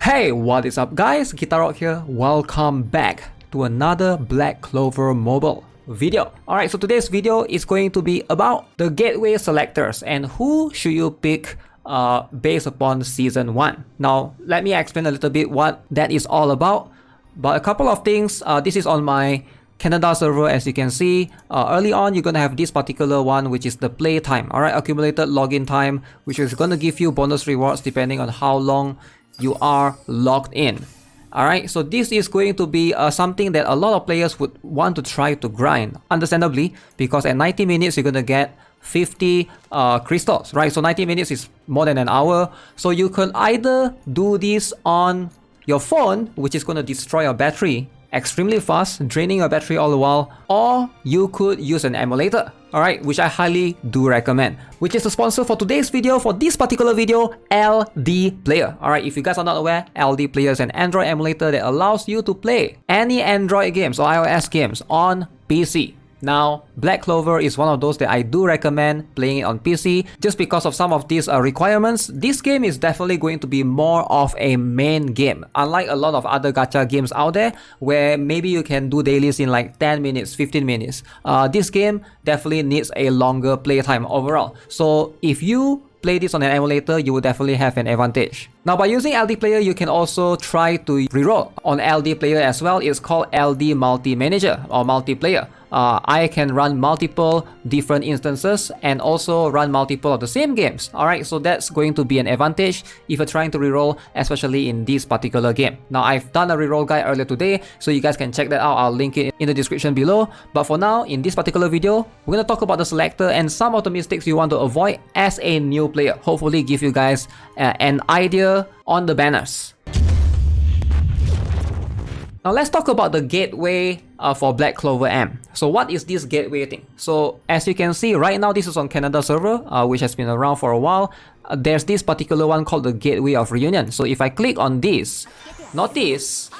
Hey, what is up guys? GuitarRock here. Welcome back to another Black Clover mobile video. Alright, so today's video is going to be about the gateway selectors and who should you pick based upon season 1. Now, let me explain a little bit what that is all about. But a couple of things, this is on my Canada server. As you can see, early on you're gonna have this particular one, which is the play time. Alright, accumulated login time, which is gonna give you bonus rewards depending on how long you are logged in. Alright, so this is going to be something that a lot of players would want to try to grind, understandably, because at 90 minutes you're gonna get 50 crystals, right? So 90 minutes is more than an hour. So you can either do this on your phone, which is going to destroy your battery extremely fast, draining your battery all the while, or you could use an emulator, alright, which I highly do recommend, which is the sponsor for today's video. For this particular video, LD Player. Alright, if you guys are not aware, LD Player is an Android emulator that allows you to play any Android games or iOS games on PC. Now, Black Clover is one of those that I do recommend playing it on PC just because of some of these requirements. This game is definitely going to be more of a main game, unlike a lot of other gacha games out there where maybe you can do dailies in like 10 minutes, 15 minutes. This game definitely needs a longer playtime overall. So if you play this on an emulator, you will definitely have an advantage. Now, by using LD Player, you can also try to reroll on LD Player as well. It's called LD Multi Manager or Multiplayer. I can run multiple different instances and also run multiple of the same games. Alright, so that's going to be an advantage if you're trying to reroll, especially in this particular game. Now, I've done a reroll guide earlier today, so you guys can check that out. I'll link it in the description below. But for now, in this particular video, we're going to talk about the selector and some of the mistakes you want to avoid as a new player. Hopefully give you guys an idea on the banners. Now let's talk about the gateway for Black Clover M. So what is this gateway thing? So as you can see right now, this is on Canada server, which has been around for a while. There's this particular one called the Gateway of Reunion. So if I click on this, notice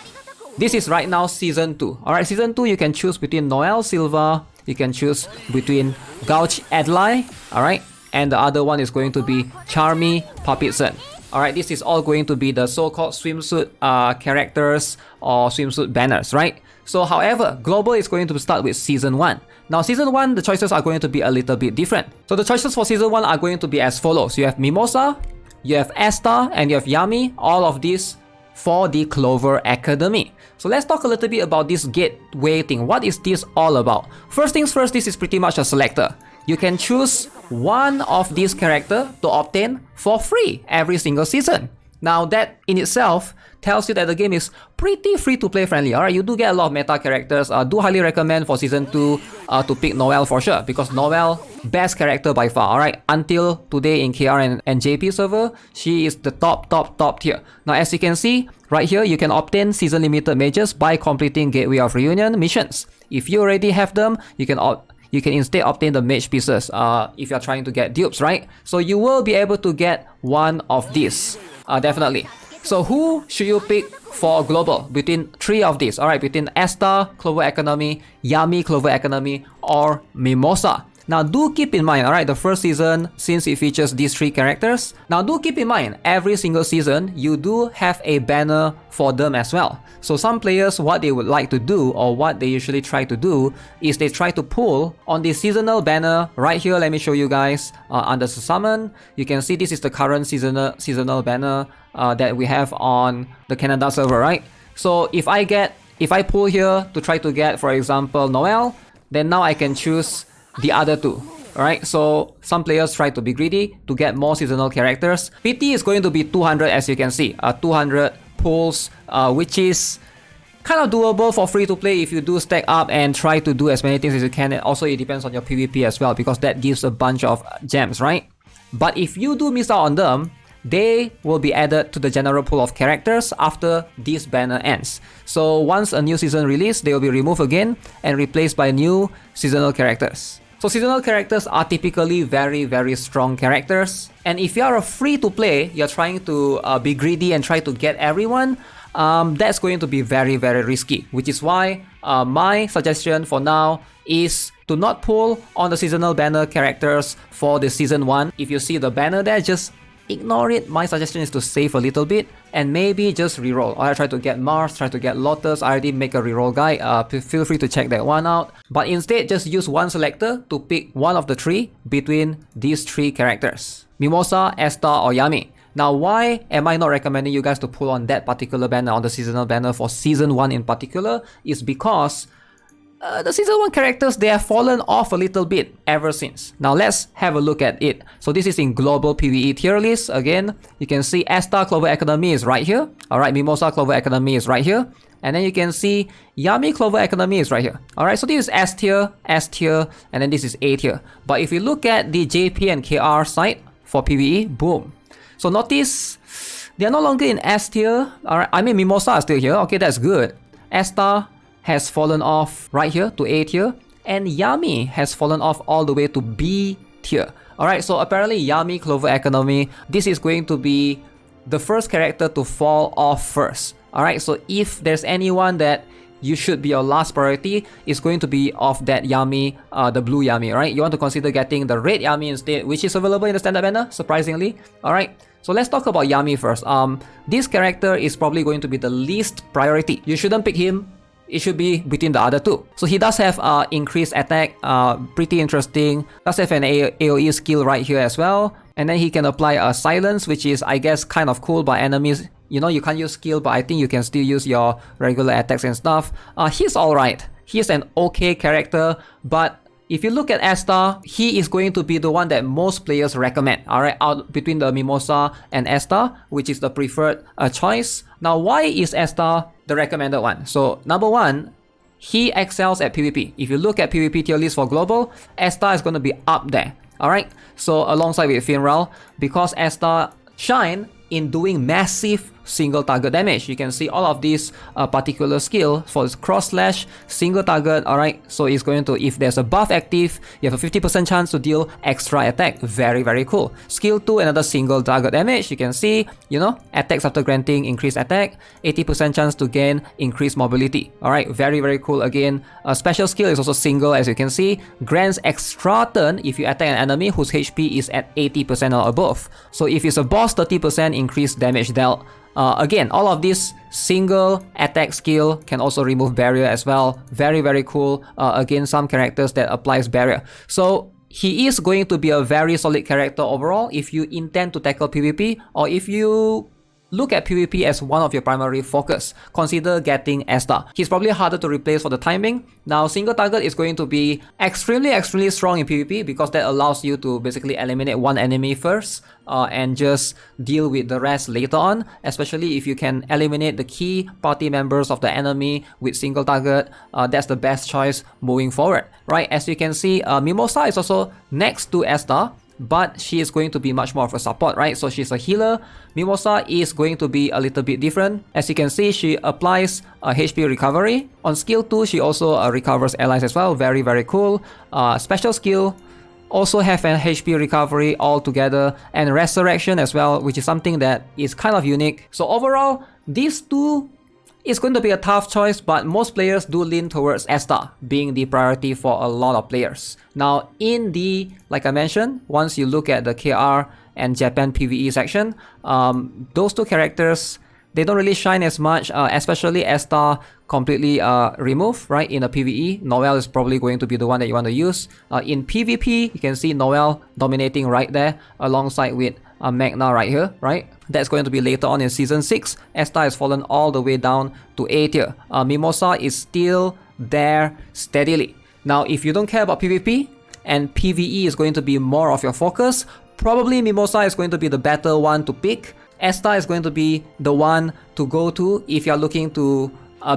this is right now season 2. Alright, season 2 you can choose between Noel Silva, you can choose between Gouch Adlai, alright, and the other one is going to be Charmy Puppetson. Alright, this is all going to be the so-called swimsuit characters or swimsuit banners, right? So however, Global is going to start with Season 1. Now Season 1, the choices are going to be a little bit different. So the choices for Season 1 are going to be as follows. You have Mimosa, you have Asta, and you have Yami. All of these for the Clover Academy. So let's talk a little bit about this gateway thing. What is this all about? First things first, this is pretty much a selector. You can choose one of these characters to obtain for free every single season. Now that in itself tells you that the game is pretty free to play friendly. Alright, you do get a lot of meta characters. Do highly recommend for season 2 to pick Noel for sure, because Noel, best character by far. Alright, until today in KR and JP server, she is the top tier. Now as you can see right here, you can obtain season limited mages by completing Gateway of Reunion missions. If you already have them, you can instead obtain the mage pieces if you're trying to get dupes, right? So you will be able to get one of these, definitely. So who should you pick for Global between 3 of these? Alright, between Asta, Clover Academy, Yami, Clover Academy, or Mimosa. Now do keep in mind, alright, the first season, since it features these 3 characters, now do keep in mind, every single season, you do have a banner for them as well. So some players, what they would like to do, or what they usually try to do, is they try to pull on the seasonal banner right here. Let me show you guys under summon. You can see this is the current seasonal banner that we have on the Canada server, right? So if I pull here to try to get, for example, Noel, then now I can choose the other 2. Alright, so some players try to be greedy to get more seasonal characters. PT is going to be 200, as you can see, 200 pulls, which is kind of doable for free to play if you do stack up and try to do as many things as you can. And also it depends on your PvP as well, because that gives a bunch of gems, right? But if you do miss out on them, they will be added to the general pool of characters after this banner ends. So once a new season release, they will be removed again and replaced by new seasonal characters. So seasonal characters are typically very strong characters, and if you are a free to play, you're trying to be greedy and try to get everyone, that's going to be very risky, which is why my suggestion for now is to not pull on the seasonal banner characters for the season 1. If you see the banner there, just ignore it. My suggestion is to save a little bit and maybe just reroll. I try to get Mars, try to get Lotus. I already make a reroll guide. Feel free to check that one out. But instead, just use one selector to pick one of the three between these three characters: Mimosa, Estar, or Yami. Now, why am I not recommending you guys to pull on that particular banner, on the seasonal banner for Season 1 in particular, is because the Season 1 characters, they have fallen off a little bit ever since. Now, let's have a look at it. So this is in Global PvE tier list. Again, you can see Estar Clover Academy is right here. Alright, Mimosa Clover Academy is right here. And then you can see Yami Clover Academy is right here. Alright, so this is S tier, and then this is A tier. But if you look at the JP and KR side for PvE, boom. So notice, they are no longer in S tier. Alright, I mean Mimosa is still here. Okay, that's good. Estar has fallen off right here to A tier. And Yami has fallen off all the way to B tier. Alright, so apparently Yami Clover Academy, this is going to be the first character to fall off first. Alright, so if there's anyone that you should be your last priority, it's going to be of that Yami, the blue Yami, right? You want to consider getting the red Yami instead, which is available in the standard banner, surprisingly. Alright, so let's talk about Yami first. This character is probably going to be the least priority. You shouldn't pick him. It should be between the other two. So he does have increased attack, pretty interesting. Does have an AoE skill right here as well. And then he can apply a silence, which is, I guess, kind of cool, but enemies, you know, you can't use skill, but I think you can still use your regular attacks and stuff. He's alright. He's an okay character, but if you look at Estar, he is going to be the one that most players recommend, alright, out between the Mimosa and Estar, which is the preferred choice. Now, why is Estar the recommended one? So, number one, he excels at PvP. If you look at PvP tier list for global, Estar is going to be up there, alright? So, alongside with Finral, because Estar shine in doing massive single target damage. You can see all of these particular skill for this cross slash, single target, alright? So it's going to, if there's a buff active, you have a 50% chance to deal extra attack. Very, very cool. Skill 2, another single target damage. You can see, you know, attacks after granting increased attack, 80% chance to gain increased mobility. Alright, very, very cool. Again, a special skill is also single, as you can see, grants extra turn if you attack an enemy whose HP is at 80% or above. So if it's a boss, 30% increased damage dealt. Again, all of this single attack skill can also remove barrier as well. Very, very cool. Again, some characters that applies barrier. So he is going to be a very solid character overall if you intend to tackle PvP, or if you look at PvP as one of your primary focus. Consider getting Estar. He's probably harder to replace for the timing. Now, single target is going to be extremely strong in PvP because that allows you to basically eliminate one enemy first and just deal with the rest later on, especially if you can eliminate the key party members of the enemy with single target. That's the best choice moving forward, right? As you can see, Mimosa is also next to Estar, but she is going to be much more of a support, right? So she's a healer. Mimosa is going to be a little bit different. As you can see, she applies HP recovery. On skill 2, she also recovers allies as well. Very, very cool. Special skill, also have an HP recovery all together, and resurrection as well, which is something that is kind of unique. So overall, these two is going to be a tough choice, but most players do lean towards Estar being the priority for a lot of players. Now, in the, like I mentioned, once you look at the KR and Japan PvE section, those two characters, they don't really shine as much, especially Estar completely removed, right? In a PvE, Noelle is probably going to be the one that you want to use. In PvP, you can see Noelle dominating right there alongside with Magna right here, right? That's going to be later on in Season 6. Estar has fallen all the way down to A tier. Mimosa is still there steadily. Now, if you don't care about PvP and PvE is going to be more of your focus, probably Mimosa is going to be the better one to pick. Estar is going to be the one to go to if you're looking to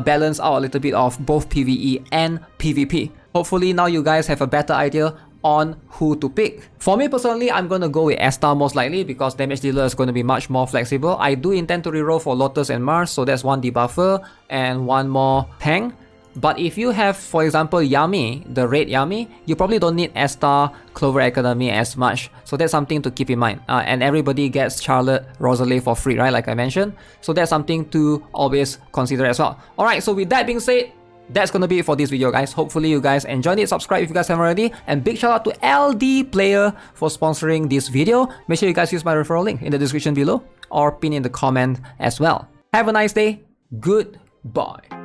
balance out a little bit of both PvE and PvP. Hopefully now you guys have a better idea on who to pick. For me personally, I'm going to go with Estar most likely because damage dealer is going to be much more flexible. I do intend to reroll for Lotus and Mars, so that's one debuffer and one more tank. But if you have, for example, Yami, the red Yami, you probably don't need Estar Clover Academy as much. So that's something to keep in mind. And everybody gets Charlotte Rosalie for free, right? Like I mentioned. So that's something to always consider as well. Alright, so with that being said, that's gonna be it for this video, guys. Hopefully you guys enjoyed it. Subscribe if you guys haven't already, and big shout out to LD Player for sponsoring this video. Make sure you guys use my referral link in the description below or pin in the comment as well. Have a nice day. Goodbye.